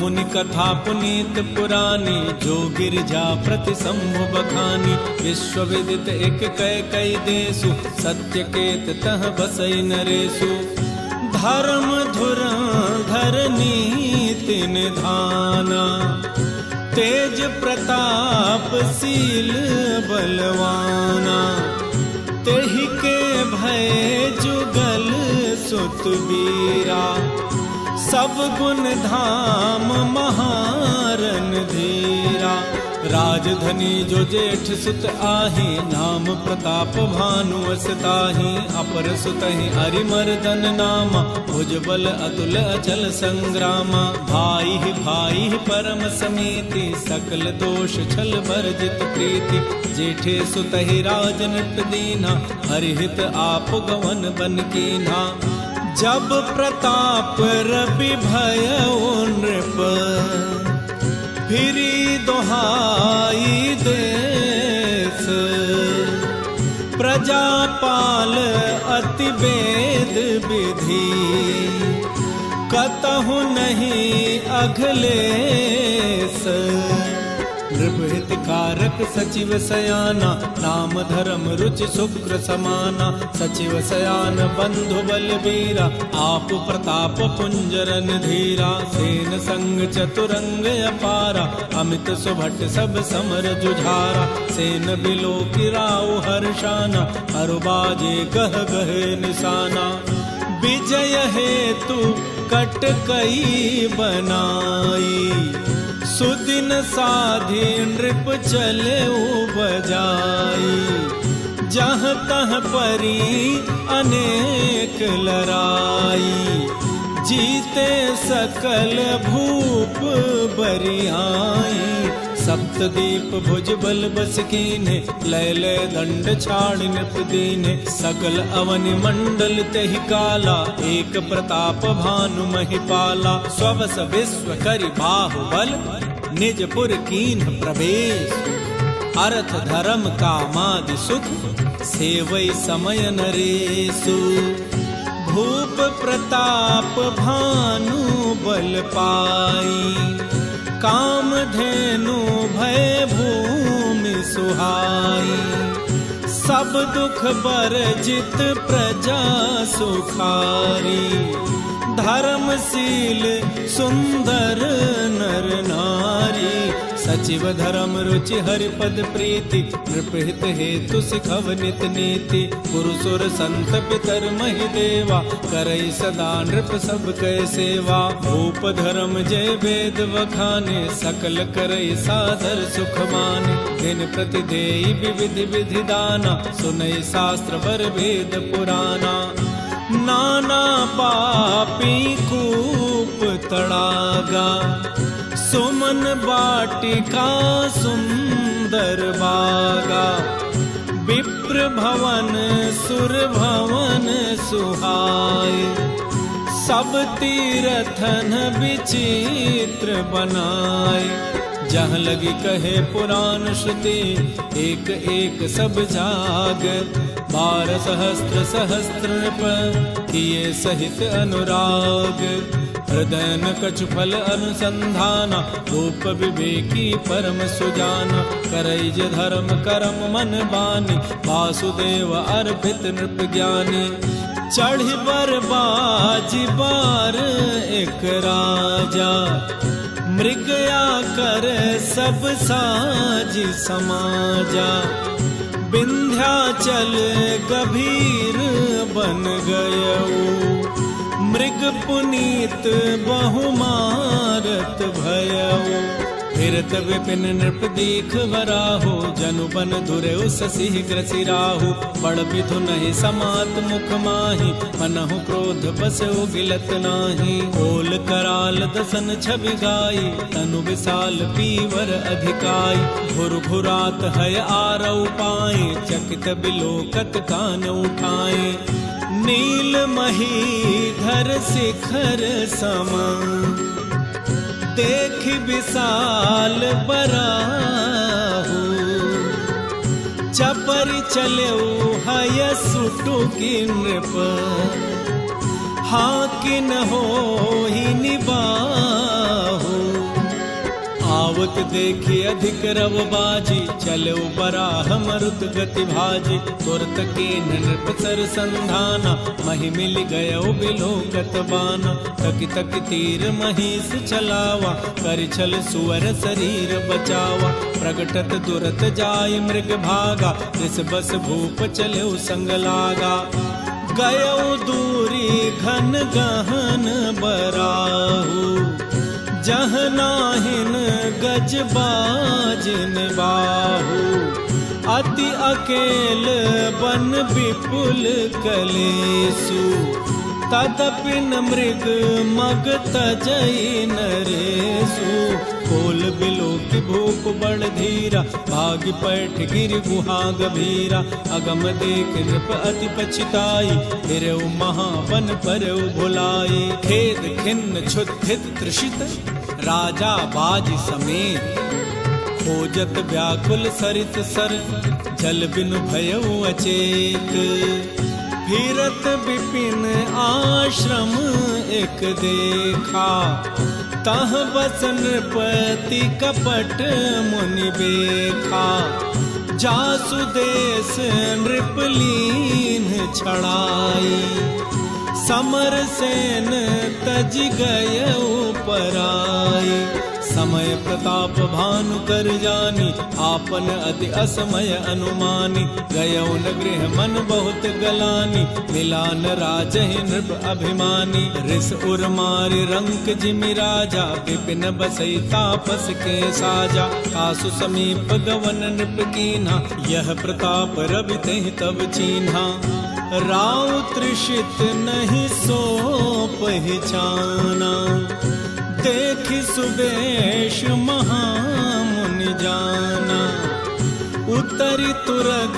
मुनि कथा पुनीत पुरानी, जो गिरिजा प्रति शंभु बखानी। विश्व विदित एक कई देसु, सत्य केत तह बसई नरेसु। धर्म धुरंधर नीति निधाना, तेज प्रताप शील बलवाना। तेहि के भय जुगल सुत वीरा, सब गुण धाम महारन धीरा। राजधनी जो जेठ सुत आही, नाम प्रताप भानु असताही। अपर सुतहि अरिमर्दन नामा, भुजबल अतुल अचल संग्रामा। भाई भाई परम समीति, सकल दोष छल वर्जित प्रीति। जेठे सुतहि राजनट दीना, हरिहित आप गवन बन कीन्हा। जब प्रताप रवि भयउ नृप, फिरी दोहाई देश। प्रजापाल अति वेद विधि, कतहु नहीं अखिलेश। नृपहित कारक सचिव सयाना, नाम धर्म रुचि शुक्र समाना। सचिव सयान बंधु बलबीरा, आप प्रताप पुंजरन धीरा। सेन संग चतुरंग अपारा, अमित सुभट सब समर जुझारा। सेन बिलो किराउ हर्षाना, अरुबाजे गह गह निशाना। विजय हेतु कट कई बनाई, सुदिन साधि नृप चले बजाई। जहाँ तह परी अनेक लड़ाई, जीते सकल भूप बरियाई। सप्तदीप भुज बल बस कीन्हे, लय लय दंड छाड़ नृप दीन्हे। सकल अवनि मंडल तेहि काला, एक प्रताप भानु महिपाला। स्वस विश्व करि बाहुबल, निज पुर कीन्ह प्रवेश। अर्थ धर्म कामादि सुख, सेवै समय नरेसु। भूप प्रताप भानु बल पाई, काम धेनु भय भूमि सुहाई। सब दुख बरजित प्रजा सुखारी, धर्मशील सुंदर नर नारी। सचिव धर्म रुचि हरिपद प्रीति, नृपहित हेतु सिखव नित नीति। पुरुषुर संत पितर महि देवा, करई सदा नृप सब कै सेवा। भूप धर्म जय वेद वखाने, सकल करई सादर सुख माने। दिन प्रति देई विविध विधि दाना, सुनई शास्त्र वर वेद पुराना। नाना पापी कूप तड़ागा, सुमन बाटिका सुंदर बागा। विप्र भवन सुर भवन सुहाय, सब तीरथन विचित्र बनाए। जहाँ लगी कहे पुराण श्रुति, एक एक सब जाग। 12 सहस्त्र सहस्त्र नृप, किए सहित अनुराग। हृदय न कछु फल अनुसंधाना, रूप विवेकी परम सुजाना। करैज धर्म करम मन बानी, वासुदेव अर्पित नृप ज्ञानी। चढ़ी बर बाजी बार एक राजा, मृगया कर सब साज समाजा। विंध्याचल गभीर बन गयऊ, मृग पुनीत बहुमारत भयऊ। फिरत विपिन नृप दीख वराहो, जनु बन धुरेउ शशि ग्रसिराहु। बड़ विधु नहीं समात मुख माही, मनहु क्रोध बसउ गिलत नाही। ओल कराल दसन छवि गाई, तनु विशाल पीवर अधिकाई। घुर घुरात है आरऊ पाए, चकित बिलोकत कान उठाए। नील महीधर शिखर समा, देख विशाल बराहु। चपरि चलेउ हय सुटुकी नृप, हाकिन होहि निबाहु। आवत देखी अधिक रव बाजी, चले बराह मरुत गति भाजी। तुरत के नृप सर संधाना, मही मिल गयो बिलोकत बाना। तक तक तीर महिष चलावा, कर छल सुअर शरीर बचावा। प्रगटत दुरत जाय मृग भागा, इस बस भूप चले संग लागा। गयो दूरी घन गहन बराहु, जह नाहिन गज बाजिन बाहु। अति अकेल बन विपुल कलेसु, तदपि न मृग मग तजई नरेसु। कोल बिलो की भूप बड़ धीरा, भाग पैठ गिर गुहा गभीरा। अगम देख नृप अति पछताई, फिर महावन पर भुलाई। खेद खिन्न क्षुधित तृषित, राजा बाजी समेत। खोजत व्याकुल सरित सर, जल बिनु भयउ अचेत। फिरत विपिन आश्रम एक देखा, तह बस नृपति कपट मुनि बेखा। जासु देश नृपलीन छड़ाई, समर सेन तज गयउ पराई। समय प्रताप भानु कर जानी, आपन अति असमय अनुमानी। गयो न गृह मन बहुत गलानी, मिला न राजहि नृप अभिमानी। रिस उर मारि रंक जिमि राजा, विपिन बसई तापस के साजा। कासु समीप गवन नृप कीन्हा, यह प्रताप रवि तेहि तब चीन्हा। राउ तृषित नहीं सो पहचाना, देखि सुबेश महामुनि जाना। उतरि तुरग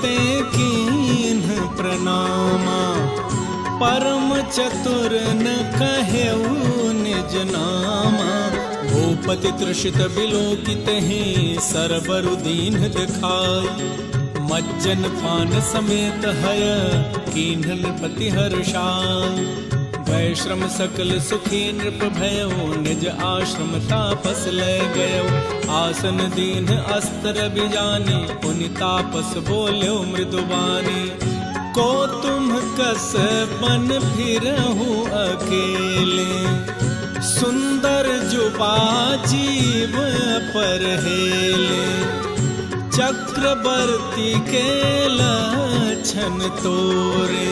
ते कीन्ह प्रणामा, परम चतुर न कहेउ निज नामा। भूपति तृषित बिलोकित ही, सरबरु दीन दिखाई। मज्जन पान समेत हय, कीन्ह नृपति हर्षाई। गए श्रम सकल सुखी नृप भयो, निज आश्रम तापस ले गयो। आसन दीन अस्त्र बिजानी, पुनि तापस बोल्यो मृदुबानी। को तुम कस बन फिरहु अकेले, सुंदर जुबा जीव पर हेले। चक्रवर्ती के लक्षण तोरे,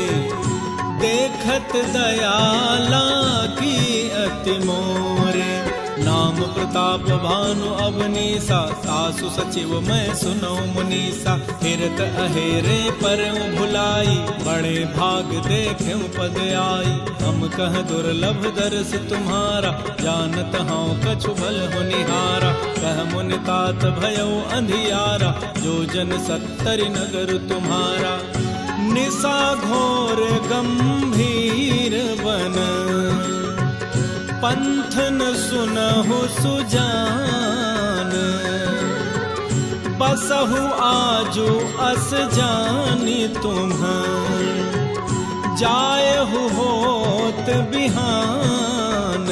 देखत दयाला की अति मोरे। नाम प्रताप भानु अवनीसा, सासु सचिव मैं सुनो मुनीसा। फिरत अहेरे पर भुलाई, बड़े भाग देखें पद आई। हम कह दुर्लभ दर्श तुम्हारा, जानत हूँ कछु बल होनिहारा। कह मुनि तात भयो अंधियारा, जो जन 70 नगर तुम्हारा। निशा घोर गंभीर वन, पंथन सुनहु सुजान। बसहु आजु अस जानी तुम्हार, जायहु होत बिहान।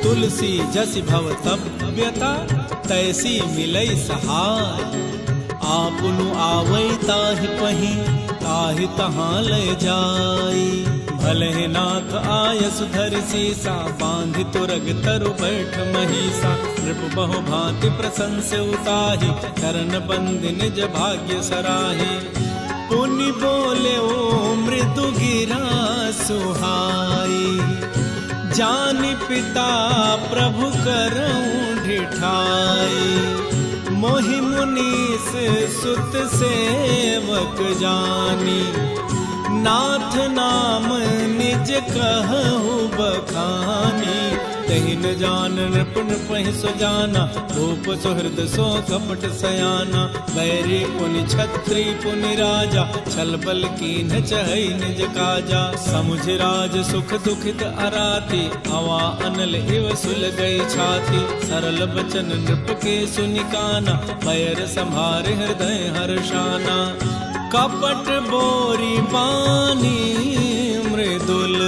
तुलसी जसि भव तप्यता, तैसी मिलई सहाय। आपनु आवै ताहि पही, ताहि तहाँ ले जाई। भले नाथ आयसु धरि सीसा, बांधि तुरग तरु बैठ महिषा। नृप बहु भांति प्रशंस उताहि, चरण बंद निज भाग्य सराहि। पुनि बोले ओ मृदु गिरा सुहाई, जानि पिता प्रभु करऊं ढिठाई। मोहि मुनीस सुत सेवक जानी, नाथ नाम निज कहु बखानी। तहि न जान नृप नृपहि सो जाना, भूप सुहृद सो कपट सयाना। बैरी पुनि छत्री पुनि राजा, छल बल कीन्ह चहै निज काजा। समुझ राज सुख दुखित अराती, अवा अनल इव सुल गई छाती। सरल बचन नृप के सुनिकाना, पैर संभारे हृदय हर्षाना। कपट बोरी बानी मृदुल,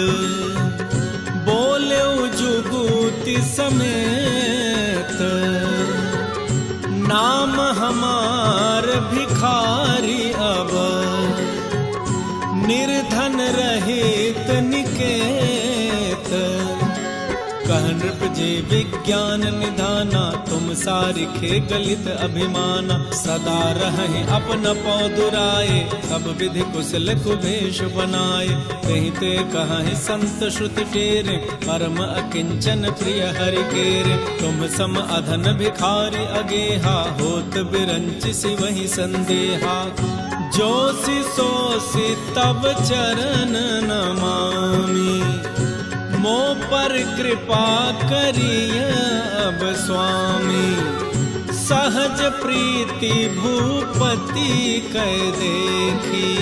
बोले जुगुति समेत। हमार भिखारी अब, निर्धन रहित निकेत। कह नृप जे विज्ञान निधाना, तुम सारिखे गलित अभिमाना। सदा रहे अपन पौदुराए, सब विधि कुशल कुभेश बनाए। कहते कहे संत श्रुति टेरे, परम अकिंचन प्रिय हरि केरे। तुम सम अधन भिखारी अगेहा, होत बिरंचि सिवहि संदेहा। जोसि सोसि तब चरण नमामि, मो पर कृपा करिय अब स्वामी। सहज प्रीति भूपति कह देखी,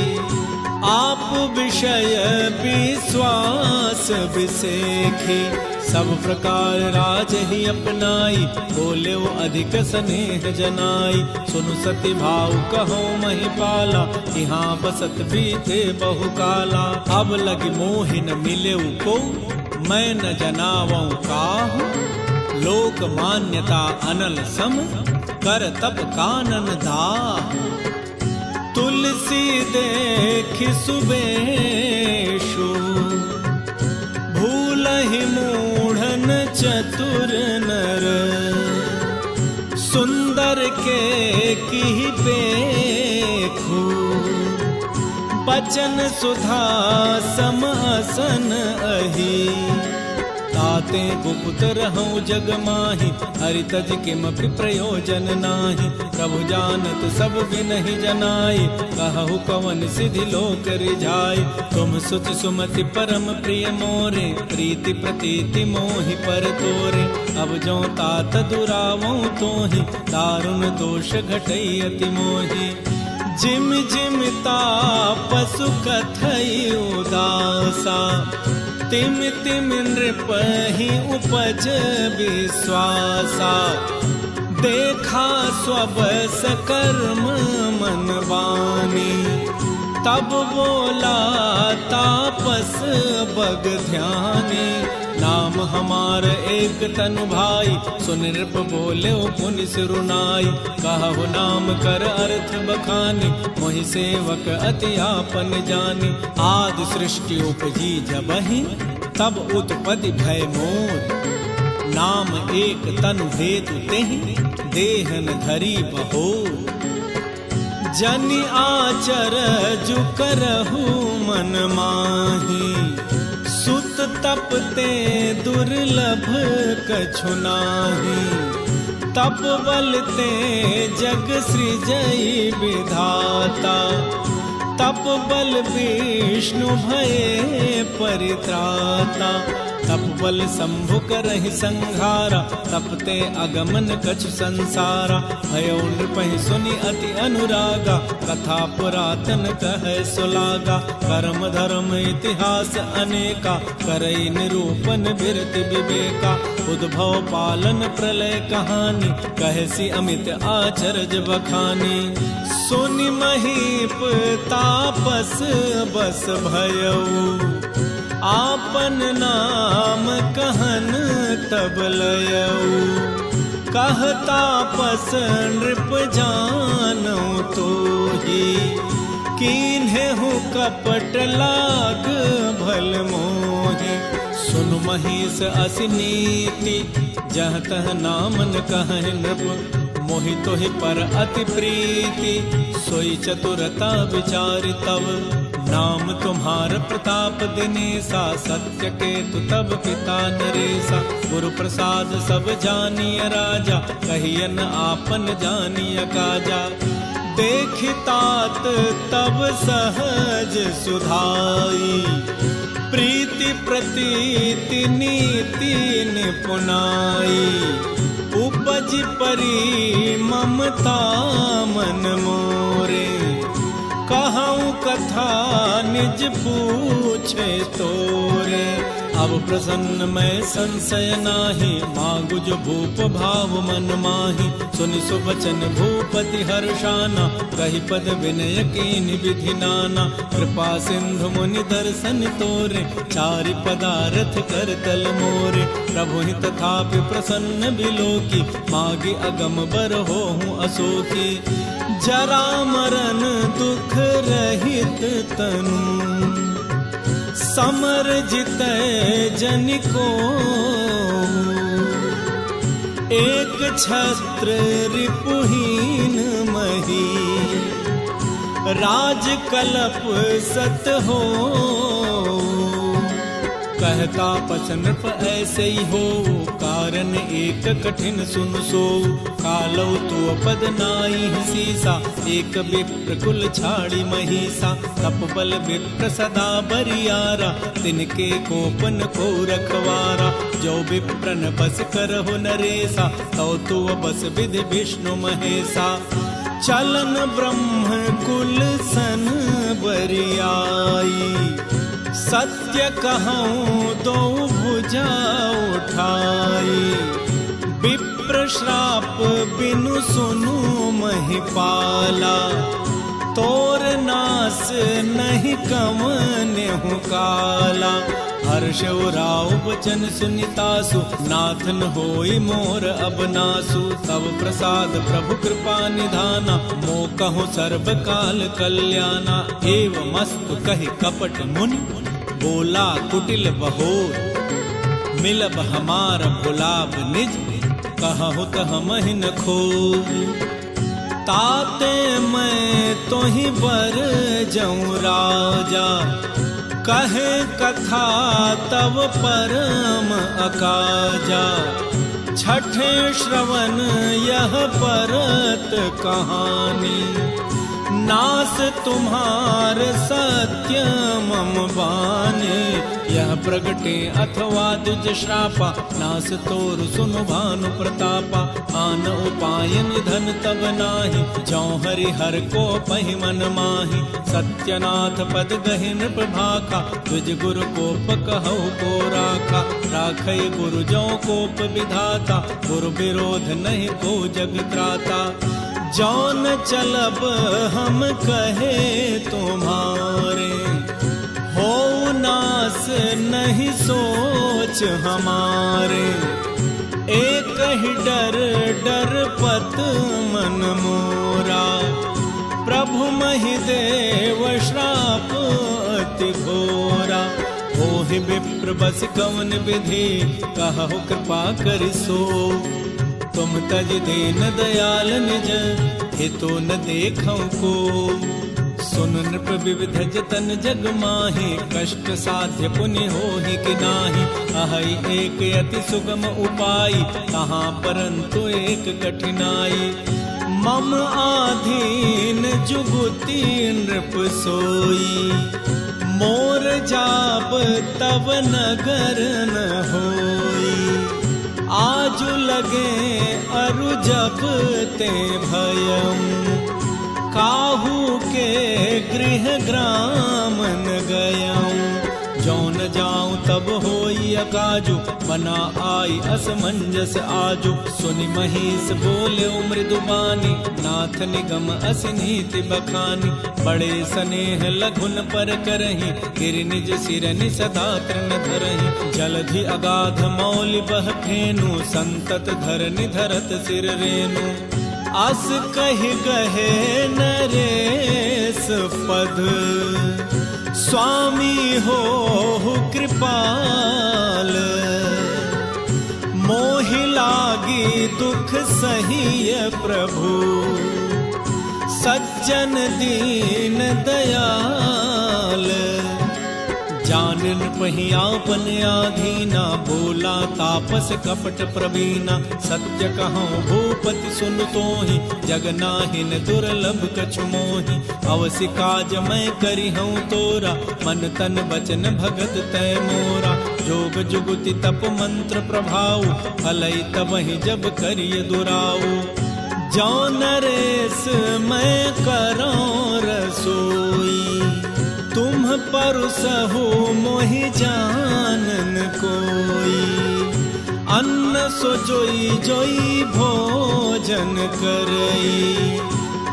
आप विषय विश्वास विसेखी। सब प्रकार राज ही अपनाई, बोले वो अधिक स्नेह जनाई। सुनु सती भाव कहो महिपाला, यहाँ बसत भी थे बहुकाला। अब लगी मोहि न मिले को, मैं न जनावं काहू। लोक मान्यता अनल सम, कर तप कानन दाहू। तुलसी देखि सुबेशु, भूलहि मूढ़न चतुर नर। सुंदर के की पेखु, बचन सुधा समासन अहि। ताते गुप्त रहूं जग माहि, हरि तज किमपि प्रयोजन नाही। प्रभु जानत सब बिनहि जनाई, कहु कवन सिधि लोक रिझाई। तुम सुचि सुमति परम प्रिय मोरे, प्रीति प्रतीति मोहि पर तोरे। अब जो तात दुरावों तोहि, दारुण दोष घटई अति मोहि। जिम जिम तापसु कथई उदासा, तिम तिम नृपहि उपज विश्वासा। देखा स्वबस कर्म मन वानी, तब बोला तापस बग ध्यानी। नाम हमार एक तनु भाई, सुन नृप बोले पुनि सिरुनाई। कहु नाम कर अर्थ बखानी, मोहि सेवक अति आपन जानी। आदि सृष्टि उपजी जबहि, तब उत्पत्ति भय मोर। नाम एक तनु हेतु तेहि, देहन धरी बहोर। जनि आचर जु करहु मन माही, सुत तपते दुर्लभ कछु नाही। तप बलते जग सृजई विधाता, तप बल विष्णु भये परित्राता। तप बल शंभु करहि संहारा, तपते अगमन कछु संसारा। भयो नृपहि सुनि अति अनुरागा, कथा पुरातन कहे सुलागा। कर्म धर्म इतिहास अनेका, करई निरूपण बिरति विवेका। उद्भव पालन प्रलय कहानी, कहसी अमित आचर्य बखानी। सुनि महीप तापस बस भयऊ, आपन नाम कहन तब लयऊ। कह तापस नृप जानो तोहि, कीन्हेहु कपट लाग भल मोहि। सुन महेश असि नीति, जह तह नामन कहहि नृप। मोहि तोहि पर अति प्रीति, सोई चतुरता विचारि तब। नाम तुम्हार प्रताप दिनेसा, सत्य केतु तब पिता नरेसा। गुरु प्रसाद सब जानिय राजा, कहियन आपन जानिय काजा। देखितात तब सहज सुधाई, प्रीति प्रतीति नीति निपुनाई। उपज परी ममता मन मोरे, कहूँ कथा निज पूछे तोरे। अब प्रसन्न मैं संशय नाही, मांगु जो भूप भाव मन माही। सुनि सुबचन भूपति हर्षाना, कहि पद विनय कीनि विधि नाना। कृपा सिंधु मुनि दर्शन तोरे, चारि पदारथ कर तल मोरे। प्रभु ही तथापि प्रसन्न बिलोकी, मागी अगम बर होहु असोकी। जरा मरण दुख रहित तनु, समर जितै जनिको। एक छत्र रिपुहीन मही, राज कलप सत हो। कहता पचनप ऐसे ही हो, कारण एक कठिन सुन सो। कालो तो पद नाई सीसा, एक विप्र कुल छाड़ी महिषा। तप बल विप्र सदा बरियारा, तिनके कोपन को रखवारा। जो विप्रन बस करहु नरेसा, तो बस विधि विष्णु महेशा। चलन ब्रह्म कुल सन बरियाई, सत्य कहूँ दो भुजा उठाई। विप्र श्राप बिनु सुनु महिपाला, तोर नास नहीं कमन्यहु काला। हर्ष उराव वचन सुनितासु, नाथन होई मोर अब नासु। तब प्रसाद प्रभु कृपा निधाना, मोकहु सर्व काल कल्याणा। एवमस्तु कहि कपट मुनि, बोला कुटिल बहोर। मिलब हमार भुलाब निज, कहु त हमहि न खोई। ताते मैं तोहि बर जऊँ राजा, कहे कथा तब परम अकाजा। छठे श्रवण यह परत कहानी, नास तुम्हार सत्य मम बाने। यह प्रगटे अथवा दुज श्रापा, नास तोर सुनु भानु प्रतापा। आन उपाय निधन तब नाही, जौं हरि हर को पहि मन माही। सत्यनाथ पद गहि नृप भाखा, तुझ गुरु कोप कहु को राखा। राखै गुरु जौं कोप विधाता, गुरु विरोध नहीं को जग त्राता। जौन चलब हम कहे तुम्हारे, हो नास नहीं सोच हमारे। एक ही डर डर पत मन मोरा, प्रभु महि देव श्राप अति घोरा। ओहि विप्र बस कवन विधि, कहु कृपा करि सो। तुम तज दीन दयाल निज, हितो न देखौ को। सुन नृप विविध जतन जग माहि, कष्ट साध्य पुनि होहि कि नाही। अहै एक अति सुगम उपाय, कहाँ परंतु एक कठिनाई। मम आधीन जुगुति नृप सोई, मोर जाप तब नगर न होई। आजु लगे अरु जब ते भयम, काहू के गृह ग्राम न गयम। जौन जाऊं तब होई अकाजु, बना आई असमंजस आजु। सुनि महिष बोले मृदु बानी, नाथ निगम अस नीति बखानी। बड़े स्नेह लघुन पर करही, गिर निज सिरनि सदा तृण धरही। जलधि अगाध मौलि बह फेनु, संतत धरनि धरत सिर रेनु। अस कहि गहे नरेश पद, स्वामी हो कृपाल। मोहि लागी दुख सहिय प्रभु, सज्जन दीन दयाल। जानन पहियापन आधीना, बोला तापस कपट प्रवीणा। सत्य कहूँ भूपति सुन तोहि, जग नाहिन दुर्लभ कछु मोहि। अवसि काज मैं करिहूँ तोरा, मन तन बचन भगत तै मोरा। जोग जुगुति तप मंत्र प्रभाव, फलई तबहि जब करिय दुराऊ। जौ नरेश मैं करौं रसोई, तुम परसहु मोहि जानन सो जोई जोई भोजन करई,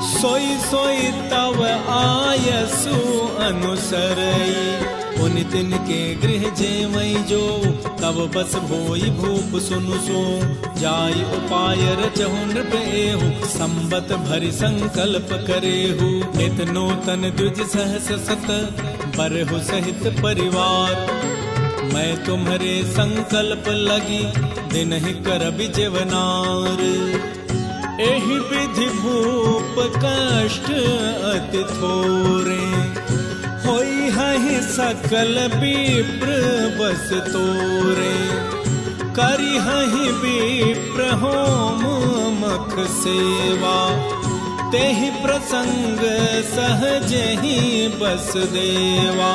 सोई सोई तव आयसु अनुसरई। पुनि तिनके गृह जेवई जो, तब बस भोई भूप सुनु सो। जाई उपाय रचहु नृप एहु, संबत भरि संकल्प करेहु। नित नूतन द्विज सहस सत, बरहु सहित परिवार। मैं तुम्हारे संकल्प लगी, दिन ही करबि जेवनार। एहि विधि भूप कष्ट अति थोरे, होई हहि सकल विप्र बस तोरे। करी हहि विप्र होम मख सेवा, तेहि प्रसंग सहजे ही बस देवा।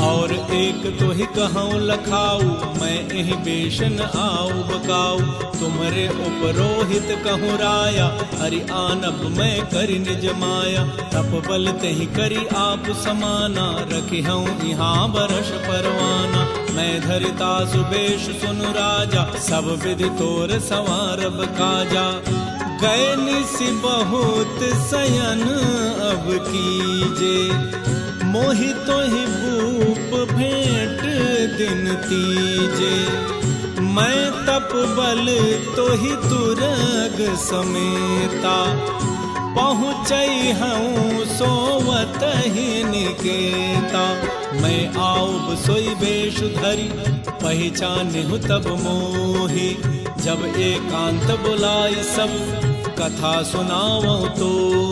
और एक तो ही कहूँ लखाऊ, मैं एहि बेशन आऊ बकाऊ। तुम्हारे उपरोहित कहूँ राया, हरि आनब मैं करी निज माया। तप बल तेहि करी आप समाना, रखी हूँ यहाँ बरस परवाना। मैं धरिता सुबेश सुनु राजा, सब विधि तोर संवारब काजा। गए निसि बहुत सयन अब कीजे, मोहि तोहि भूप भेंट दिन तीजे। मैं तप बल तोहि तुरग समेता, पहुँचई हूँ सोवत ही निकेता। मैं आऊब सोई बेश धरी, पहचानहु तब मोहि। जब एकांत बुलाई सब, कथा सुनावो तो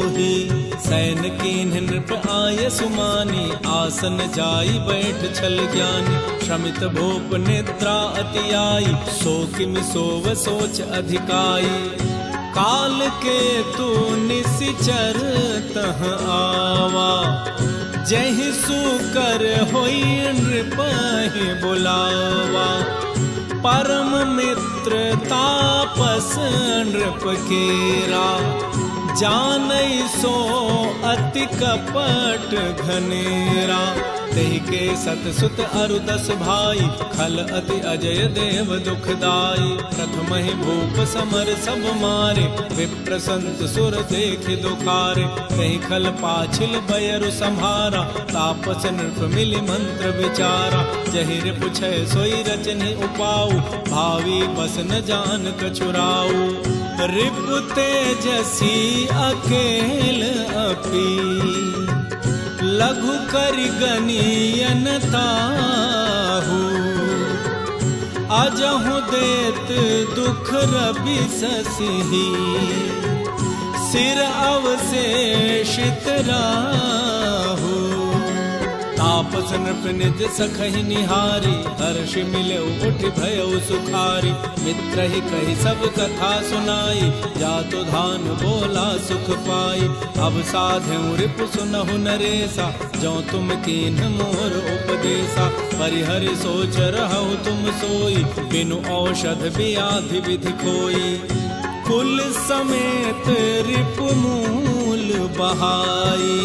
ही। सैन कीन्ह नृप आय सुमानी, आसन जाई बैठ छल ज्ञानी। श्रमित भूप निद्रा अति आई, सो किम सोव सोच अधिकाई। काल के तू निसिचर तह आवा, जहि सुकर होई नृपहि बुलावा। परम मित्र तापस नृप केरा, जानई सो अति कपट घनेरा। तेहि के सत सुत अरु 10 भाई, खल अति अजय देव दुखदाई। प्रथम ही भूप समर सब मारे, विप्र संत सुर देख दुखारे। तेहि खल पाछिल बयरु संभारा, तापस नृप मिलि मंत्र विचारा। जहि रिपु छय सोई रचनि उपाऊ, भावी बस न जान कछुराऊ। रिपु तेजसी अकेल अपी, लघु करि गनियन ताहू। अजहु देत दुख रवि ससिही, सिर अवशेषित राहू। तापस नृप निज सखहि निहारी, हर्ष मिले उठ भयउ सुखारी। मित्र ही कही सब कथा सुनाई, जातु धान बोला सुख पाई। अब साध्यु रिपु सुनहु नरेसा, जो तुम कीन्ह मोर उपदेसा। परिहरि सोच रहु तुम सोई, बिनु औषध व्याधि विधि कोई। कुल समेत रिपु मूल बहाई,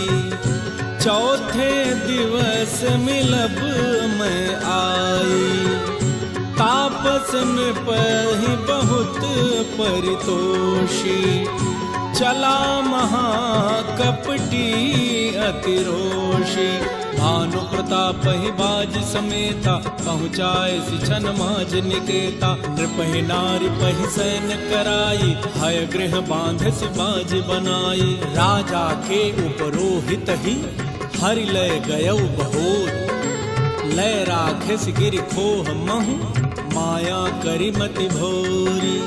चौथे दिवस मिलब मैं आई। तापस नृपहि बहुत परितोषी, चला महाकपटी अतिरोषी। भानु प्रताप ही बाज समेता, पहुँचाए सिछन माज निकेता। नृपहि नारी पहि सैन कराई, हय गृह बांध बाज बनाई। राजा के उपरोहित ही, हरि लय गयौ बहोर। लय राखिस गिरि खोह महु, माया करि मति भोरी।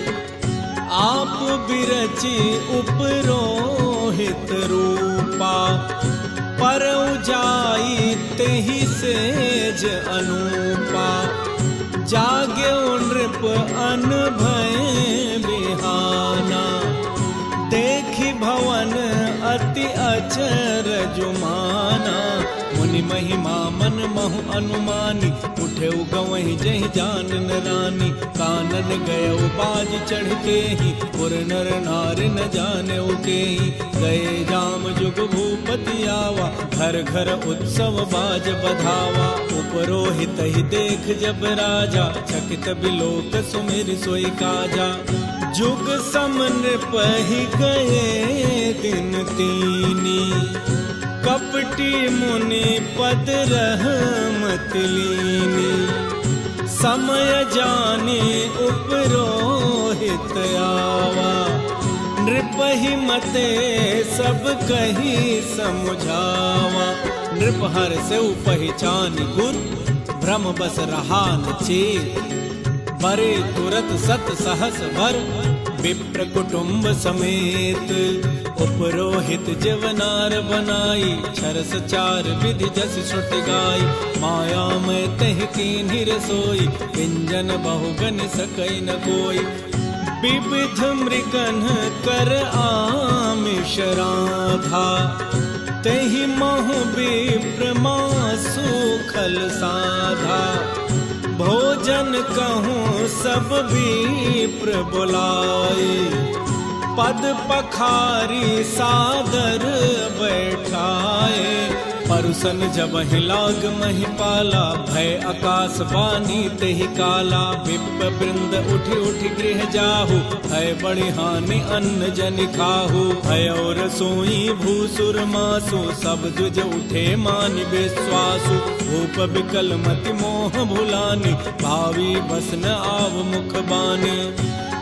आप बिरचि उपरोहित रूपा, परौ जाई तेहि सेज अनूपा। जाग्यो नृप अनभय बिहाना, देखि भवन अति अचरज माना। मुनि कही महिमा मन महु अनुमानी, उठे गवही जहि जानन रानी। कानन गयो बाज चढ़ते ही, पुर नर नार न जाने के ही। गए जाम जुग भूपति आवा, घर घर उत्सव बाज बधावा। उपरोहित ही देख जब राजा, चकित बिलोक सुमिर सोई काजा। जुग समन पही गए दिन तीनी, कपटी मुनि पद रहमत लीनी। समय जाने उपरोहित आवा, नृपहि मते सब कही समझावा। नृप हर से पहचान गुर, भ्रम बस रहा न चेत। बरे तुरत सत सहस वर, विप्र कुटुंब समेत। उपरोहित जवनार बनाई, छरस चार विधि जस श्रुत गाई। माया में तह कीन्ही रसोई, व्यंजन बहुगन सकई न कोई। विविध मृगन कर आमिष राधा, तहि महु विप्र मासु खल साधा। भोजन कहूँ सब विप्र बुलाए, पद पखारी सादर बैठाए। परुसन जब लाग महिपाला, भय आकाश बानी तेहि काला। विप्र वृंद उठ उठ गृह जाहु, है बड़ी हानि अन्न जन खाहु। भय और सोई भूसुर मासु, सब द्विज उठे मानि विश्वासु। भूप विकल मति मोह भुलानी, भावी बस न आव मुख बानी।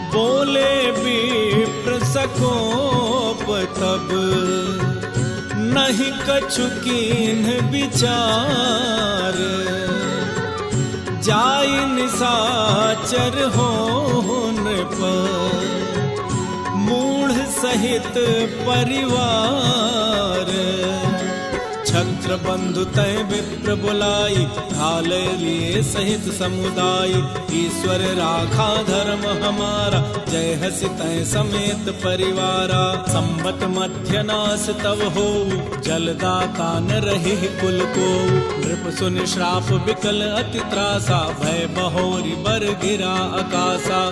बोले विप्र सकोप तब, नहीं कछु कीन्ह विचार। जाई निशाचर हो नृप, मूढ़ सहित परिवार। छत्र बंधु तय विप्र बुलाई, ढाल लिए सहित समुदाय। ईश्वर राखा धर्म हमारा, जय हसि तय समेत परिवारा। संबत मध्य नास तब हो, जलदाता न रहे कुल को। नृप सुन श्राप विकल अति त्रासा, भय बहोरी बर गिरा आकाशा।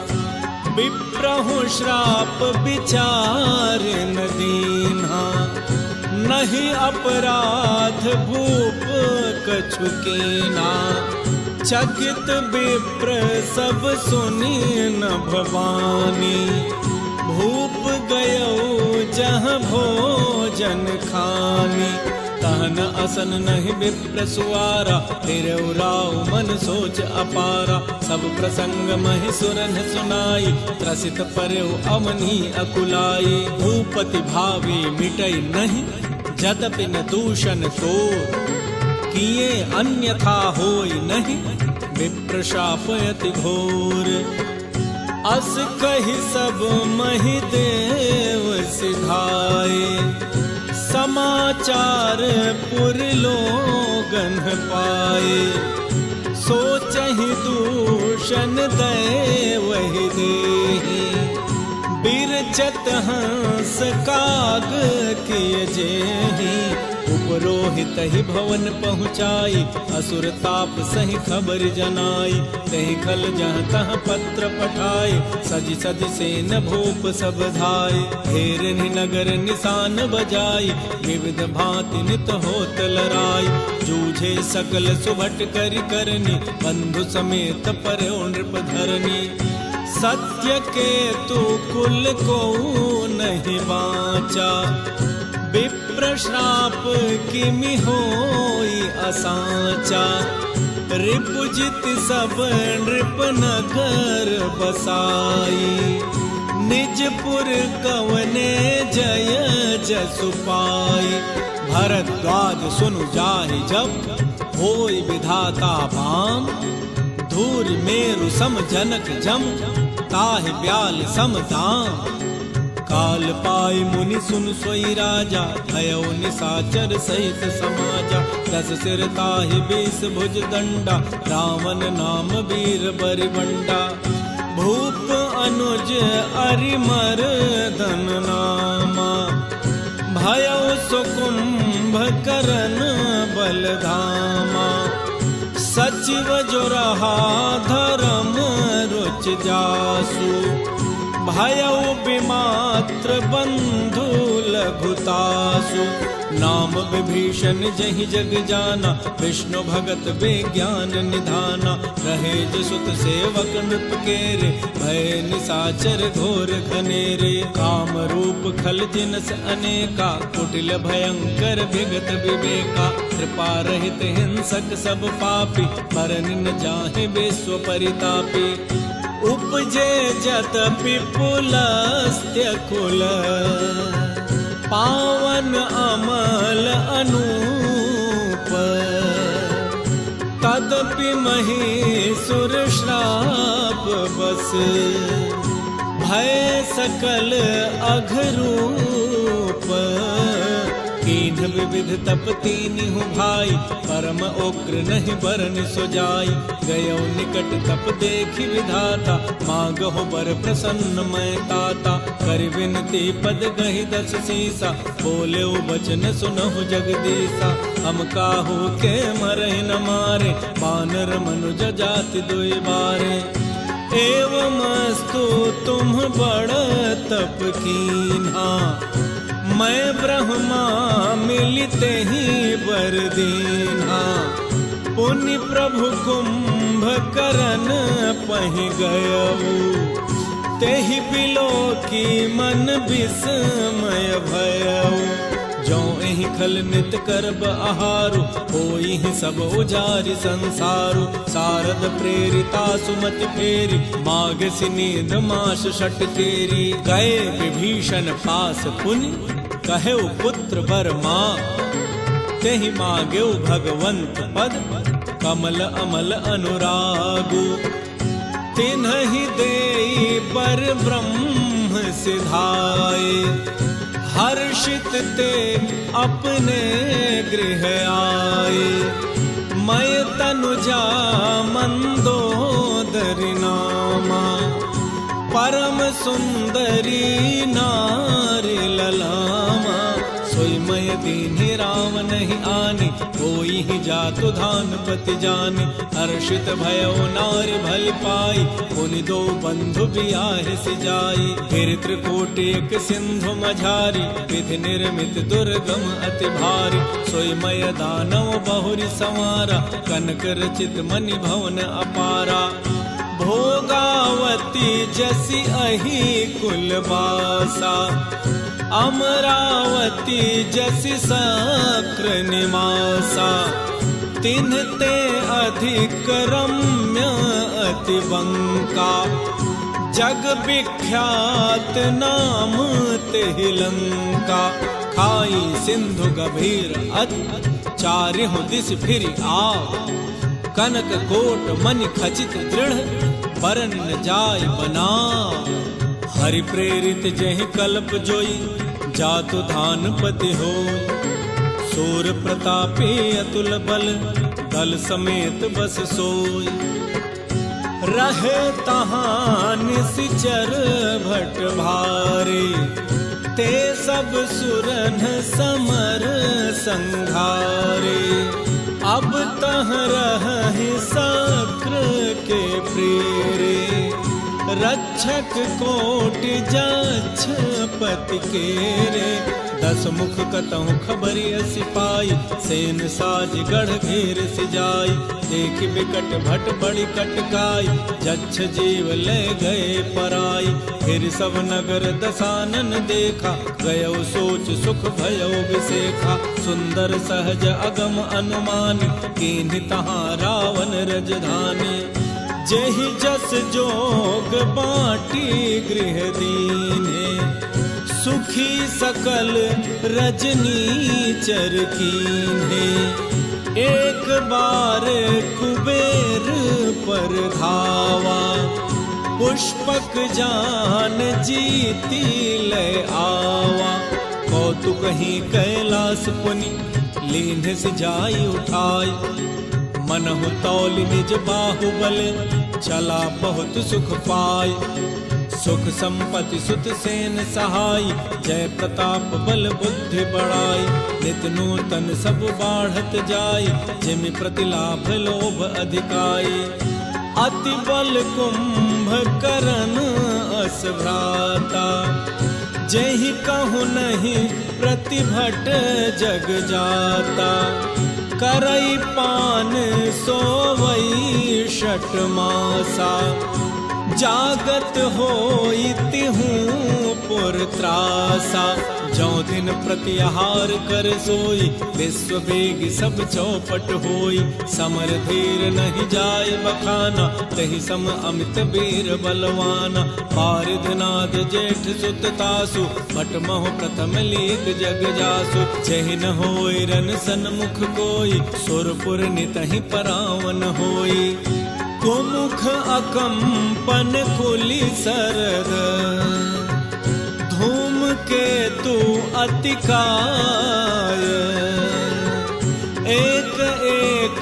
विप्रहु श्राप विचार न दीन्हा, नहीं अपराध भूप कछु कीना। चकित विप्र सब सुनी न भवानी, भूप गयो जहाँ भोजन खानी। तहन असन नहीं विप्र सुवारा, फिर उराव मन सोच अपारा। सब प्रसंग महि सुरन सुनाई, त्रसित परयो अवनी अकुलाई। भूपति भावी मिटई नहीं, यद्यपि न दूषण तो किए अन्यथा होय नहीं। विप्र शाप अति घोर, अस कहि सब महि देव सिधाए। समाचार पुर लोगन पाए, सोचहि दूषण दैवहि देहि। बिरचत हंस काग किय जेहि, उपरोहित ही भवन पहुँचाई। असुर ताप सही खबर जनाई, तहि खल जहाँ तहाँ पत्र पठाए। सज सज सेन भूप सब धाय, घेरनि नगर निशान बजाई। विविध भांति नित होत लड़ाई, जूझे सकल सुभट करि करनी। बंधु समेत पर्यो नृप धरनी, सत्य के तू कुल को नहीं बाचा। विप्र श्राप किमि होई असाचा। रिपुजित सब नृप नगर बसाई, निजपुर कवने जय जसु पाई। भरद्वाज सुनु जाहि जब, होई विधाता भाम। धूर मेरु सम जनक जम, ताहि ब्याल सम दाम। काल पाई मुनि सुन सोई राजा, भयो निशाचर सहित समाजा। 10 सिर ताहि 20 भुज दंडा, रावण नाम वीर बरिबंडा। भूप अनुज अरिमर धन नामा, भयउ सुकुंभकर्ण बलधामा, सचिव जो रहा धर्म रुच जासु, भयउ विमात्र बंधु लघुतासु। नाम विभीषण जहि जग जाना, विष्णु भगत विज्ञान निधाना। रहे जसुत सेवक नृप केरे, भय निशाचर घोर घनेरे। काम रूप खल जिनस अनेका, कुटिल भयंकर विगत विवेका। कृपा रहित हिंसक सब पापी, मरन न जाहे विश्व परितापी। उपजे जत विपुलस्त्य कुल, पावन अमल अनूप। तदपि महीसुर श्राप बस, भय सकल अघरूप। कीन्ह विविध तप तीनिहु भाई, परम उग्र नहीं बरन सुजाई। गयो निकट तप देखि विधाता, मांगहु बर प्रसन्न मैं ताता। कर विनती पद गहि दस सीसा, बोले वचन सुनहु जगदीसा। हम काहू के मरहि न मारे, बानर मनुज जाति दुई बारे। एवं अस्तु तुम बड़ तप कीन्हा, मैं ब्रह्मा मिलते ही बर दीन्हा। पुनि प्रभु कुंभकर्ण पहि गयऊ, तेहि बिलो की मन विस्मय भयऊ। जो एहि खल नित करब आहारु, होई सब उजारि संसारु। सारद प्रेरिता सुमति फेरी, माग सिनीद मास षट केरी। गए विभीषण पास पुनि, कहेउ पुत्र बर मां। तेहि मागेउ भगवंत पद, कमल अमल अनुरागु। तिन्हि देई बर ब्रह्म सिधाए, हर्षित ते अपने गृह आए। मैं तनुजा मंदोदरी नामा, परम सुंदरी नारी ललामा। सोई मैं दीन्हि राम नहीं आनी, होई ही जातु धानपति जानी। हर्षित भयो नारी भल पाई, पुनि दो बंधु बियाहि सिजाई। फिर त्रिकूट एक सिंधु मझारी, विधि निर्मित दुर्गम अति भारी। सोई मय दानव बहुरी संवारा, कनक रचित मणि भवन अपारा। भोगावती जसी अहि कुलवासा, अमरावती जसी सक्र निवासा। तिन्हते अधिक रम्य अति बंका, जग विख्यात नाम तेहि लंका। खाई सिंधु गभीर अति, चारिहु दिस फिरि आव। कनक कोट मणि खचित दृढ़, बरन न जाय बनाव। हरि प्रेरित जहि कल्प जोई, जातु धानपति होय। सूर प्रतापे अतुल बल, दल समेत बस सोय। रहे तहाँ निश्चर भट भारे, ते सब सुरन समर संघारे। अब तह रहि सक्र के प्रेरे, रक्षक कोटि जक्ष पति केरे। दस मुख कतहु खबरिय सिपाई, सेन साज गढ़ घेर सिजाई। देख बिकट भट बड़ी कटकाई, जक्ष जीव ले गए पराई। फिर सब नगर दसानन देखा, गयो सोच सुख भयो विसेखा। सुंदर सहज अगम अनुमान, कीन्हि तहाँ रावण रजधानी। जेहि जस जोग बाटी गृह दीने, सुखी सकल रजनी चर कीन्हे। एक बार कुबेर पर धावा, पुष्पक जान जीती ले आवा। कौतुक ही कैलास पुनि, लीन्ह सिजाई उठाई। मनहु तौल निज बाहुबल, चला बहुत सुख पाय। सुख संपत्ति सुत सेन सहाय, जय प्रताप बल बुद्धि बढ़ाई। नित नूतन सब बाढ़त जाय, जिमि प्रतिलाभ लोभ अधिकाई। अति बल कुंभकर्ण अस भ्राता, जेहि कहु नहीं प्रतिभट जग जाता। करई पान सोवई षट मासा, जागत होई तिहूँ पुर त्रासा। जौ दिन प्रति आहार कर सोई, विश्व वेग सब चौपट होई। समर धीर नहीं जाय बखाना, तहि सम अमित वीर बलवाना। पारिधनाद जेठ सुत तासु, भट महु प्रथम लीक जग जासु। चहि न होय रन सन्मुख कोई, सुरपुर नितहि परावन होई। कुमुख अकंपन कुलि सरद, धूम केतु अतिकाय। एक एक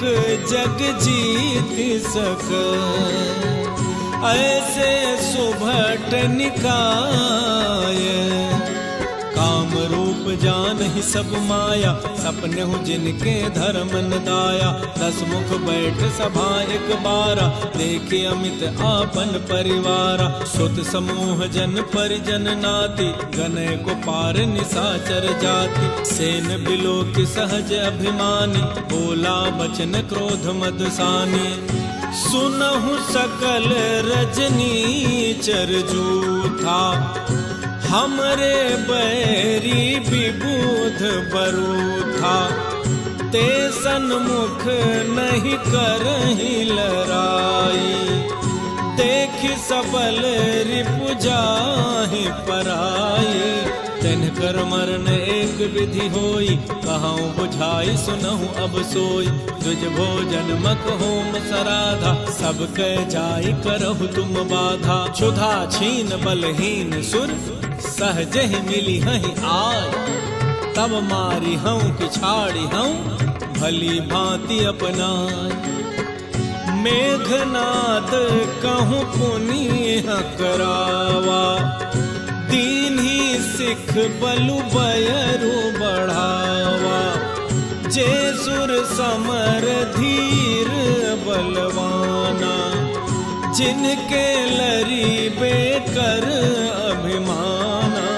जग जीति सक, ऐसे सुभट निकाय। काम रूप जान ही सब माया, सपने हूँ जिनके धर्म न दाया। 10 मुख बैठ सभा एक बारा, देखे अमित आपन परिवारा। सुत समूह जन परिजन नाती, गनय को पार निसाचर जाति। सेन बिलो की सहज अभिमानी, बोला बचन क्रोध मदसानी। सुनहु सकल रजनी चर जूथा, हमरे बैरी विबुध बरूथा। ते सन्मुख नहीं करहि लड़ाई, देखि सबल रिपु जाहि पराई। तिनकर मरण एक विधि होई, कहूँ बुझाई सुनहु अब सोई। द्विज भोजन मक होम सराधा, सब कह जाई करहु तुम बाधा। क्षुधा छीन बलहीन सुर, सहज ही मिली हहीं आय। तब मारी हूँ कि छाड़ी हूँ, भली भांति अपनाय। मेघनाद कहूँ पुनीह करावा, दीन ही सिख बलु बयरु बढ़ावा। जे सुर समर धीर बलवाना, जिनके लरी बेकर अभिमाना।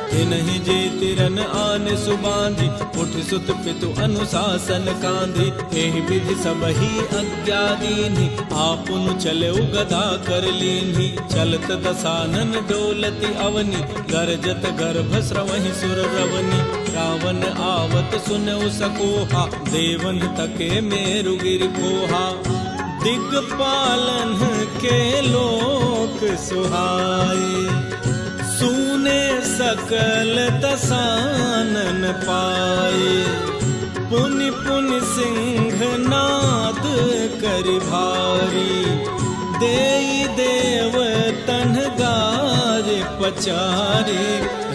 तिन्हि जीति रन आन सुबांधी, उठ सुत पितु अनुशासन कांधी। एहि विधि सब ही आज्ञा दीन्हि, आपुन चले गदा कर लीन्हि। चलत दसानन डोलति अवनि, गरजत गर्भ स्रवहि सुर रवनि। रावण आवत सुनउ सकोहा, देवन तके मेरु गिरि कोहा। दिग्पालन के लोक सुहाए, सुने सकल दसानन पाए। पुनि पुनि सिंह नाद करि भारी, देई देव तन गाज पचारे।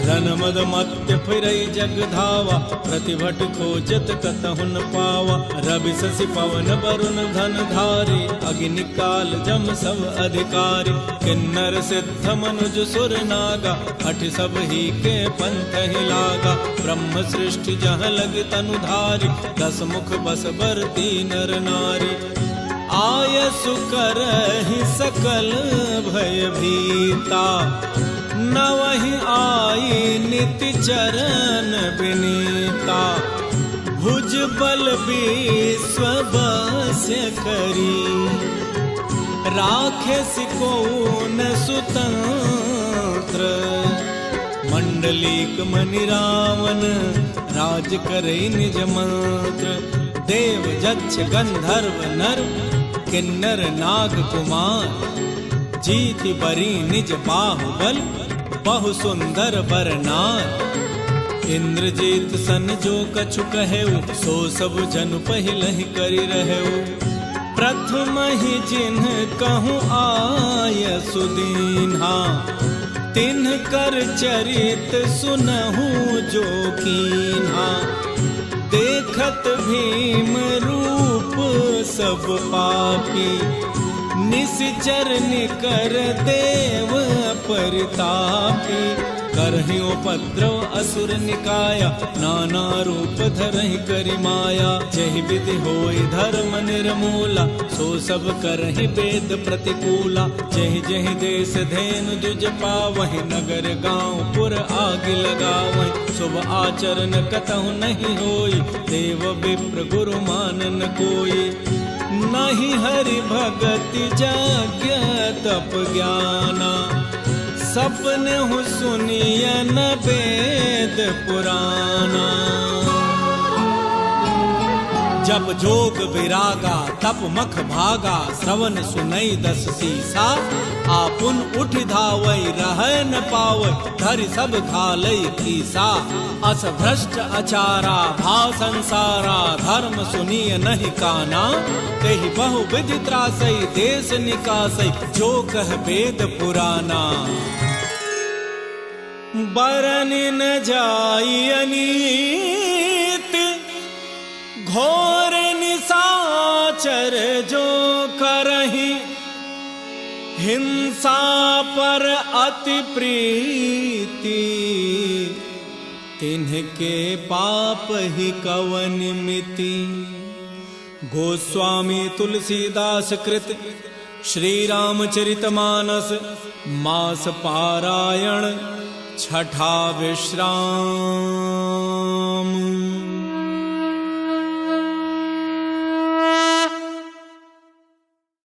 रन मद मत्य फिरई जग धावा, प्रतिभट खोजत कतहु न पावा। रवि शशि पवन वरुण धन धारे, अग्नि काल जम सब अधिकारी। किन्नर सिद्ध मनुज सुर नागा, हठ सब ही के पंथ ही लागा। ब्रह्म सृष्टि जहाँ लग तनु धारी, 10 मुख बस बरती नर नारी। आयसु करहि सकल भय भीता, नवहि आई निति चरण विनीता। भुज बल विश्व बस्य करी, राखे सिकोउ न सुतंत्र। मंडलीक मणि रावण, राज करई निज मंत्र। देव जक्ष गंधर्व नर, किन्नर नाग कुमार। जीति बरी निज बाहुबल, बहु सुंदर बर नार। इंद्रजीत सन जो कछु कहेउ, सो सब जन पहिलहि करि रहेउ। प्रथम ही जिन्ह कहूँ आय सुदीन्हा, तिन्ह कर चरित सुनहु जो कीन्हा। देखत भीम रूप सब पापी, निश्चर निकर देव परितापी, करहि उपद्रव असुर निकाया, नाना रूप धरहि करि माया। जहि विधि होय धर्म निर्मूला, सो सब करहि वेद प्रतिकूला। जहि जहि देश धेनु जुज पावहि, नगर गाँव पुर आग लगावहि। शुभ आचरण कतहु नहीं होई, देव विप्र गुरु मानन कोई। नहीं हरि भगति यज्ञ तप ज्ञाना, सपने हूँ सुनिय न वेद पुराना। जब जोग विरागा तप मख भागा, श्रवण सुनई दस सीसा। आपुन उठ धावई रह न पावई, धरि सब खालई खीसा। अस भ्रष्ट अचारा भाव संसारा, धर्म सुनिय नहीं काना। तेहि बहु विधि त्रासई देश निकासई, जो कह वेद पुराना। बरनि न जाई अनीत, घोर निशाचर जो करहि। हिंसा पर अति प्रीति, तिन्हके पाप ही कवन मिति। गोस्वामी तुलसीदास कृत श्री रामचरितमानस, मास पारायण छठा विश्राम।